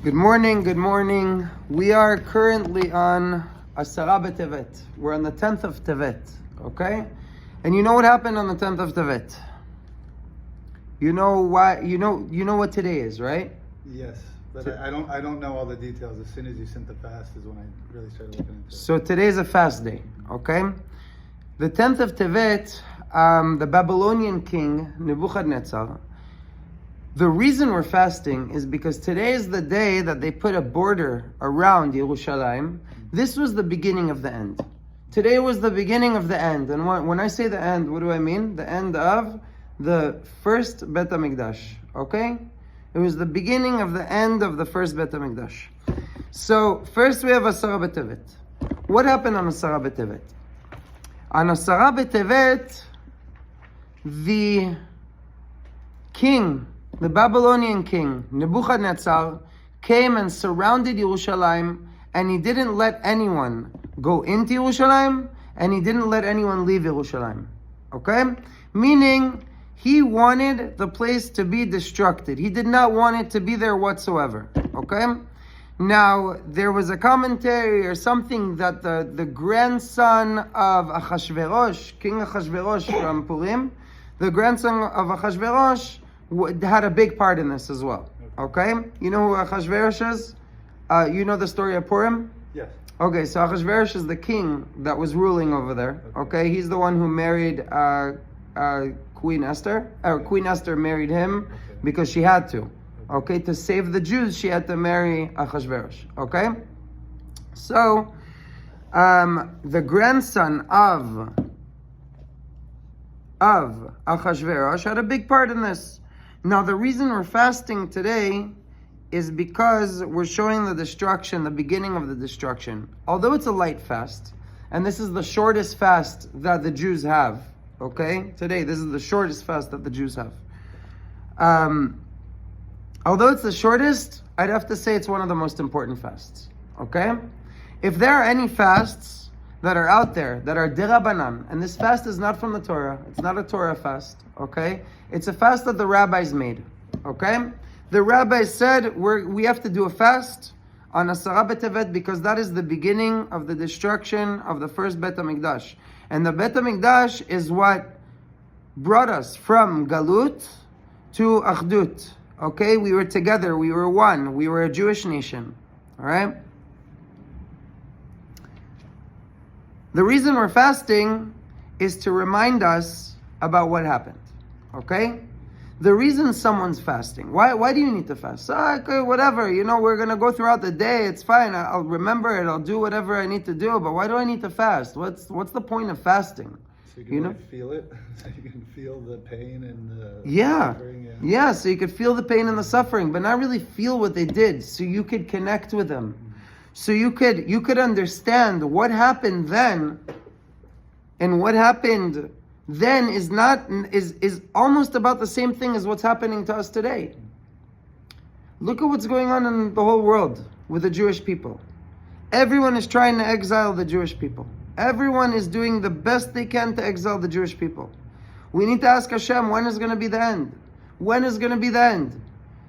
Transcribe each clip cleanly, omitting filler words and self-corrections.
Good morning, good morning. We are currently on Asara B'Tevet. We're on the 10th of Tevet, okay? And you know what happened on the 10th of Tevet? You know why? You know what today is, right? Yes, but I don't know all the details. As soon as you sent the fast is when I really started looking into it. So today is a fast day, okay? The 10th of Tevet, the Babylonian king Nebuchadnezzar. The reason we're fasting is because today is the day that they put a border around Yerushalayim. This was the beginning of the end. Today was the beginning of the end. And when I say the end, what do I mean? The end of the first Bet HaMikdash. Okay? It was the beginning of the end of the first Bet HaMikdash. So, first we have Asara B'Tevet. What happened on Asara B'Tevet? On Asara B'Tevet, the king, the Babylonian king, Nebuchadnezzar, came and surrounded Yerushalayim, and he didn't let anyone go into Yerushalayim, and he didn't let anyone leave Yerushalayim. Okay? Meaning, he wanted the place to be destructed. He did not want it to be there whatsoever. Okay? Now, there was a commentary or something that the grandson of Achashverosh, King Achashverosh from Purim, the grandson of Achashverosh, had a big part in this as well. Okay? You know who Achashverosh is? You know the story of Purim? Yes. Okay, so Achashverosh is the king that was ruling over there. Okay? He's the one who married Queen Esther. Queen Esther married him because she had to. Okay? To save the Jews, she had to marry Achashverosh. Okay? So, the grandson of Achashverosh had a big part in this. Now, the reason we're fasting today is because we're showing the destruction, the beginning of the destruction. Although it's a light fast, and this is the shortest fast that the Jews have, okay? Today, this is the shortest fast that the Jews have. Although it's the shortest, I'd have to say it's one of the most important fasts, okay? If there are any fasts that are out there that are derabanan, and this fast is not from the Torah, it's not a Torah fast, okay? It's a fast that the rabbis made, okay? The rabbis said we have to do a fast on Asara B'Tevet because that is the beginning of the destruction of the first Bet HaMikdash. And the Bet HaMikdash is what brought us from Galut to Achdut, okay? We were together, we were one, we were a Jewish nation, all right? The reason we're fasting is to remind us about what happened, okay? The reason someone's fasting, why do you need to fast? Okay, whatever, we're going to go throughout the day, it's fine, I'll remember it, I'll do whatever I need to do, but why do I need to fast? What's the point of fasting? So you can feel it, so you can feel the pain and the suffering. Yeah, so you could feel the pain and the suffering, but not really feel what they did, so you could connect with them. So you could understand what happened then, and what happened then is almost about the same thing as what's happening to us today. Look at what's going on in the whole world with the Jewish people. Everyone is trying to exile the Jewish people. Everyone is doing the best they can to exile the Jewish people. We need to ask Hashem, when is going to be the end? When is going to be the end?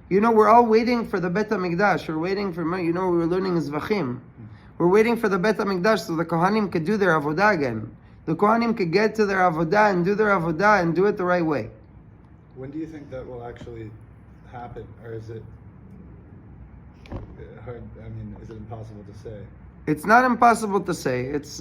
We're all waiting for the Bet HaMikdash. We're waiting for, we were learning Zvachim. We're waiting for the Bet HaMikdash so the Kohanim could do their Avodah again. The Kohanim could get to their Avodah and do their Avodah and do it the right way. When do you think that will actually happen? Or is it hard? I mean, is it impossible to say? It's not impossible to say. It's,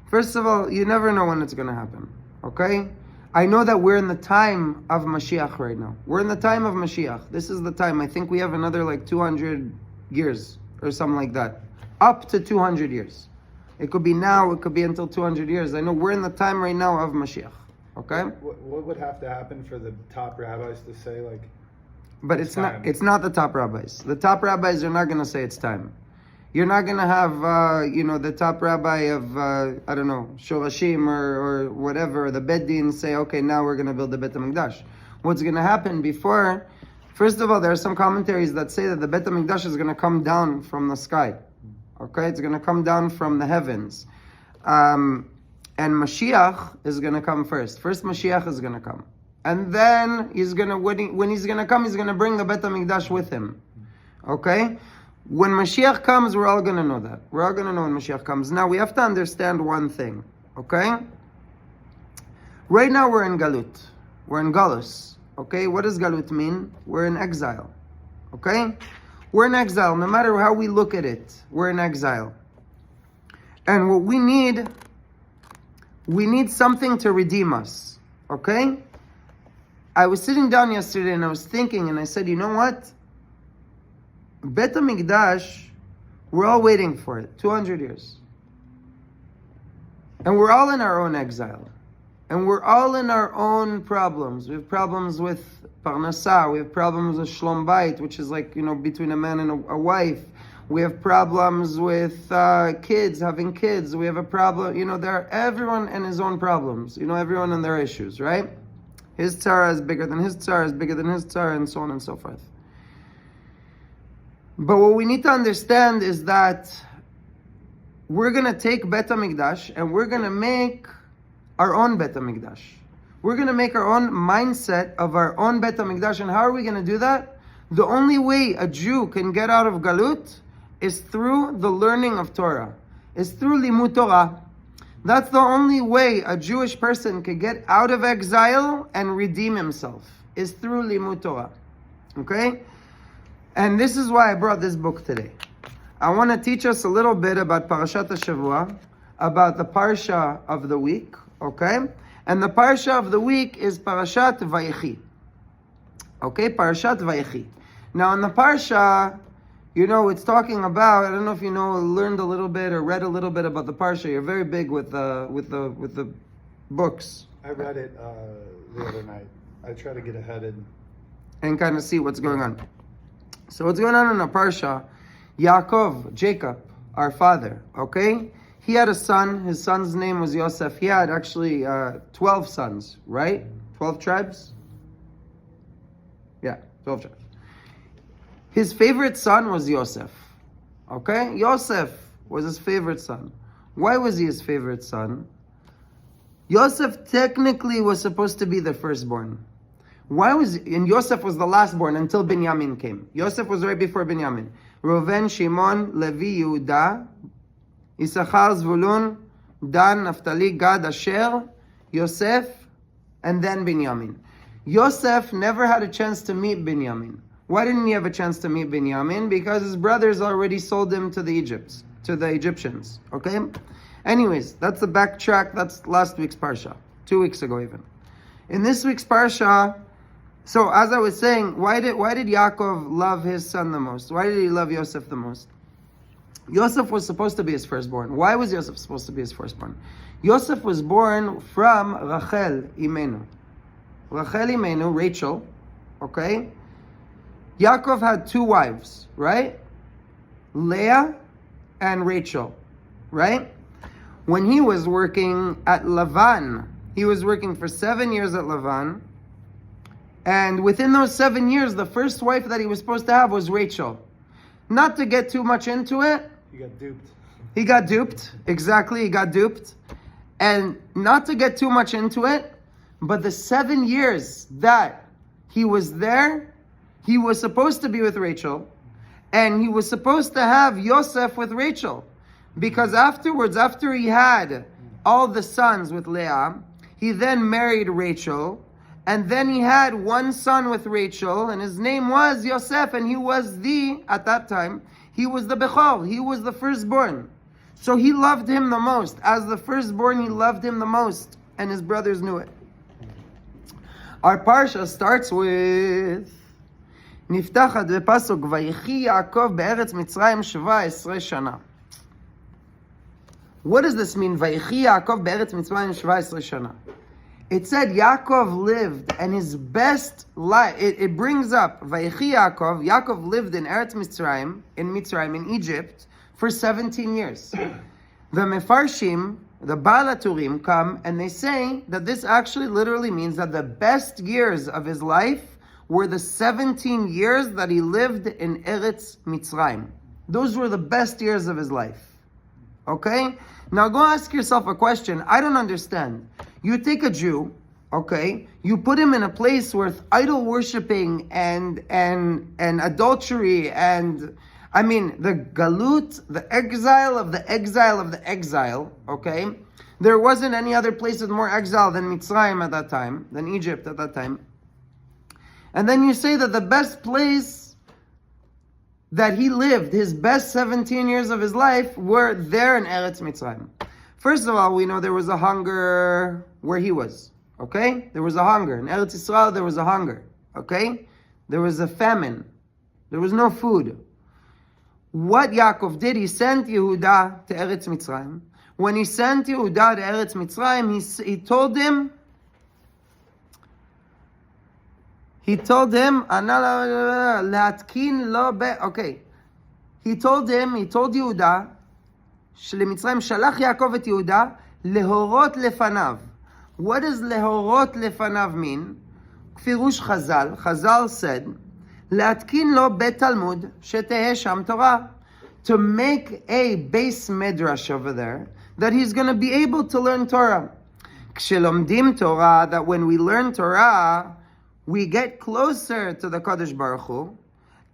first of all, you never know when it's going to happen. Okay? I know that we're in the time of Mashiach right now. We're in the time of Mashiach. This is the time. I think we have another 200 years or something like that. Up to 200 years. It could be now, it could be until 200 years. I know we're in the time right now of Mashiach. Okay? What would have to happen for the top rabbis to say But it's not the top rabbis. The top rabbis are not going to say it's time. You're not going to have, the top rabbi of, Shorashim or whatever, the Beddin say, okay, now we're going to build the Bet HaMikdash. What's going to happen before, first of all, there are some commentaries that say that the Bet HaMikdash is going to come down from the sky. Okay, it's going to come down from the heavens. And Mashiach is going to come first. First Mashiach is going to come. And then he's going to, when he's going to come, he's going to bring the Bet HaMikdash with him. Okay? When Mashiach comes, we're all going to know that. We're all going to know when Mashiach comes. Now, we have to understand one thing. Okay? Right now, we're in Galut. We're in Galus. Okay? What does Galut mean? We're in exile. Okay? We're in exile. No matter how we look at it, we're in exile. And what we need something to redeem us. Okay? I was sitting down yesterday and I was thinking and I said, you know what? Bet HaMikdash, we're all waiting for it. 200 years. And we're all in our own exile. And we're all in our own problems. We have problems with Parnasah. We have problems with Shlom Bayit, which is like, between a man and a wife. We have problems with kids, having kids. We have a problem, there are everyone and his own problems. Everyone and their issues, right? His tzara is bigger than his tzara, is bigger than his tzara, and so on and so forth. But what we need to understand is that we're going to take Bet HaMikdash and we're going to make our own Bet HaMikdash. We're going to make our own mindset of our own Bet HaMikdash. And how are we going to do that? The only way a Jew can get out of Galut is through the learning of Torah. Is through Limud Torah. That's the only way a Jewish person can get out of exile and redeem himself. Is through Limud Torah. Okay? And this is why I brought this book today. I want to teach us a little bit about Parashat HaShavua, about the Parsha of the week, okay? And the Parsha of the week is Parashat Vayechi. Okay, Parashat Vayechi. Now in the Parsha, it's talking about, I don't know if learned a little bit or read a little bit about the Parsha. You're very big with the books. I read it the other night. I try to get ahead and kind of see what's going on. So what's going on in the Parsha? Yaakov, Jacob, our father, okay? He had a son. His son's name was Yosef. He had actually 12 sons, right? 12 tribes? Yeah, 12 tribes. His favorite son was Yosef, okay? Yosef was his favorite son. Why was he his favorite son? Yosef technically was supposed to be the firstborn. And Yosef was the lastborn until Binyamin came. Yosef was right before Binyamin. Reuven, Shimon, Levi, Yehuda, Issachar, Zvulun, Dan, Naphtali, Gad, Asher, Yosef, and then Binyamin. Yosef never had a chance to meet Binyamin. Why didn't he have a chance to meet Binyamin? Because his brothers already sold him to the Egyptians. Okay? Anyways, that's the backtrack. That's last week's Parsha. 2 weeks ago even. In this week's Parsha, so as I was saying, why did Yaakov love his son the most? Why did he love Yosef the most? Yosef was supposed to be his firstborn. Why was Yosef supposed to be his firstborn? Yosef was born from Rachel Imenu. Rachel Imenu, Rachel, okay? Yaakov had 2 wives, right? Leah and Rachel, right? When he was working at Lavan, he was working for 7 years at Lavan. And within those 7 years, the first wife that he was supposed to have was Rachel. Not to get too much into it. He got duped. Exactly, he got duped. And not to get too much into it, but the 7 years that he was there, he was supposed to be with Rachel. And he was supposed to have Yosef with Rachel. Because afterwards, after he had all the sons with Leah, he then married Rachel. And then he had 1 son with Rachel, and his name was Yosef, and he was at that time, he was the Bechor, he was the firstborn. So he loved him the most. As the firstborn, he loved him the most, and his brothers knew it. Our Parsha starts with, נפתחת בפסוק, ויחי יעקב בארץ מצרים 17 שנה. What does this mean? ויחי יעקב בארץ מצרים 17 שנה. It said Yaakov lived, and his best life, it brings up, Vayechi Yaakov lived in Eretz Mitzrayim, in Egypt, for 17 years. The Mefarshim, the Baal HaTurim, come, and they say that this actually literally means that the best years of his life were the 17 years that he lived in Eretz Mitzrayim. Those were the best years of his life. Okay? Now go ask yourself a question. I don't understand. You take a Jew, okay? You put him in a place with idol worshiping and adultery and, I mean, the galut, the exile of the exile of the exile, okay? There wasn't any other place with more exile than Mitzrayim at that time, than Egypt at that time. And then you say that the best place that he lived, his best 17 years of his life, were there in Eretz Mitzrayim. First of all, we know there was a hunger where he was, okay? There was a hunger. In Eretz Yisrael, there was a hunger, okay? There was a famine. There was no food. What Yaakov did, he sent Yehuda to Eretz Mitzrayim. When he sent Yehuda to Eretz Mitzrayim, he told him, okay. He told Yehuda, שלמצרים שלח יעקב את יהודה להורות לפניו. What does להורות לפניו mean? כפירוש חז"ל said, להתקין לו בית תלמוד שתהא שם תורה. To make a base midrash over there, that he's going to be able to learn Torah. כשלומדים Torah, that when we learn Torah, we get closer to the Kadosh Baruch Hu,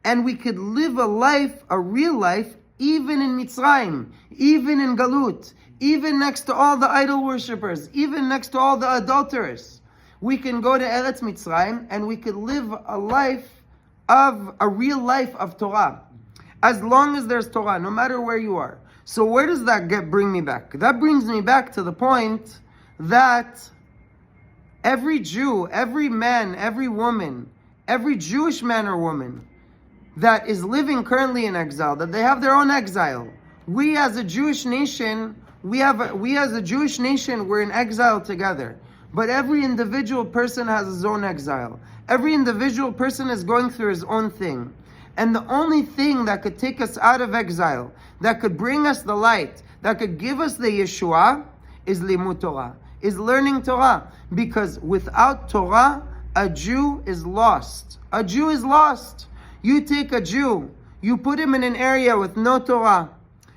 and we could live a life, a real life, even in Mitzrayim, even in Galut, even next to all the idol worshippers, even next to all the adulterers. We can go to Eretz Mitzrayim and we could live a real life of Torah. As long as there's Torah, no matter where you are. So where does that bring me back? That brings me back to the point that every Jew, every man, every woman, every Jewish man or woman that is living currently in exile, that they have their own exile. We as a Jewish nation, we're in exile together. But every individual person has his own exile. Every individual person is going through his own thing. And the only thing that could take us out of exile, that could bring us the light, that could give us the Yeshua, is Limud Torah, is learning Torah. Because without Torah, a Jew is lost. A Jew is lost. You take a Jew, you put him in an area with no Torah.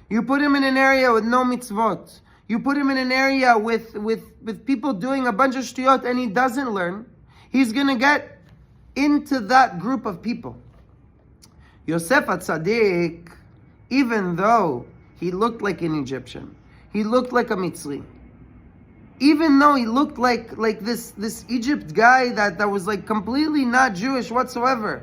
You put him in an area with no mitzvot. You put him in an area with people doing a bunch of shtuyot and he doesn't learn. He's going to get into that group of people. Yosef HaTzadik, even though he looked like an Egyptian, he looked like a Mitzri, even though he looked like this Egypt guy that was like completely not Jewish whatsoever,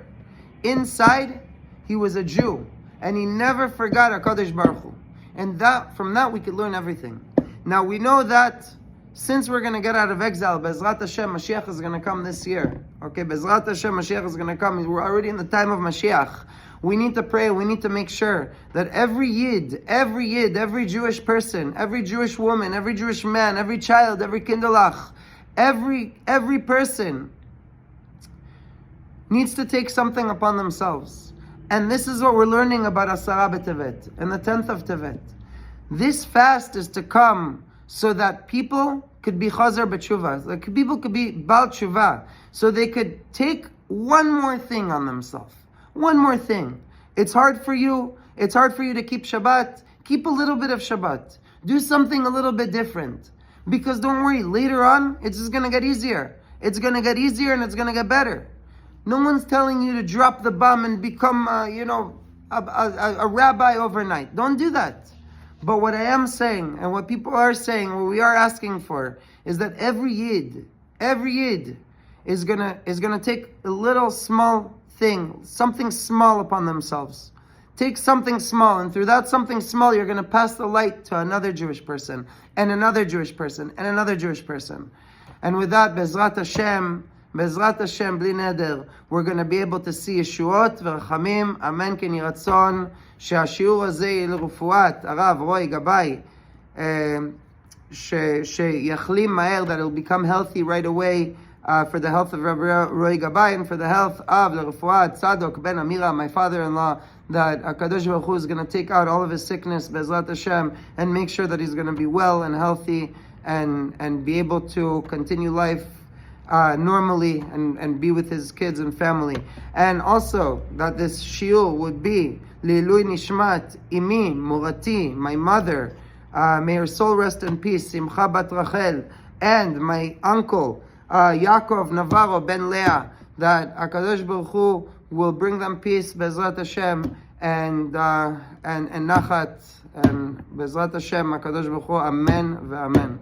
inside, he was a Jew, and he never forgot HaKadosh Baruch Hu. And from that we could learn everything. Now we know that since we're going to get out of exile, Bezrat Hashem, Mashiach is going to come this year. Okay, Bezrat Hashem, Mashiach is going to come. We're already in the time of Mashiach. We need to pray, we need to make sure that every Yid, every Jewish person, every Jewish woman, every Jewish man, every child, every kindalach, every person needs to take something upon themselves. And this is what we're learning about Asara B'Tevet and the 10th of Tevet. This fast is to come so that people could be Chazar B'Tshuva, like people could be Bal Tshuva, so they could take one more thing on themselves. One more thing. It's hard for you to keep Shabbat. Keep a little bit of Shabbat. Do something a little bit different. Because don't worry, later on, it's just going to get easier. It's going to get easier and it's going to get better. No one's telling you to drop the bomb and become, a rabbi overnight. Don't do that. But what I am saying, and what people are saying, what we are asking for, is that every Yid is gonna take a little small thing, something small upon themselves. Take something small, and through that something small, you're gonna pass the light to another Jewish person, and another Jewish person, and another Jewish person. And with that, Bezrat Hashem, bli neder, we're going to be able to see Yeshuot v'rachamim, amen כן יהי רצון, שהשיעור הזה יהיה לרפואת הרב רוי גבאי, שיחלים מהר, that it'll become healthy right away, for the health of Rabbi Roy Gabay, and for the health of L'Refuat Tzadok Ben Amira, my father-in-law, that HaKadosh Baruch Hu is going to take out all of his sickness, Bezrat Hashem, and make sure that he's going to be well and healthy, and be able to continue life normally and be with his kids and family. And also that this shiur would be Leilui Nishmat Imi Murati, my mother, may her soul rest in peace, Simcha Bat Rachel, and my uncle Yaakov Navarro ben Leah, that HaKadosh Baruch Hu will bring them peace, Bezrat Hashem, and Nachat, and Bezrat Hashem, HaKadosh Baruch Hu, Amen ve'amen.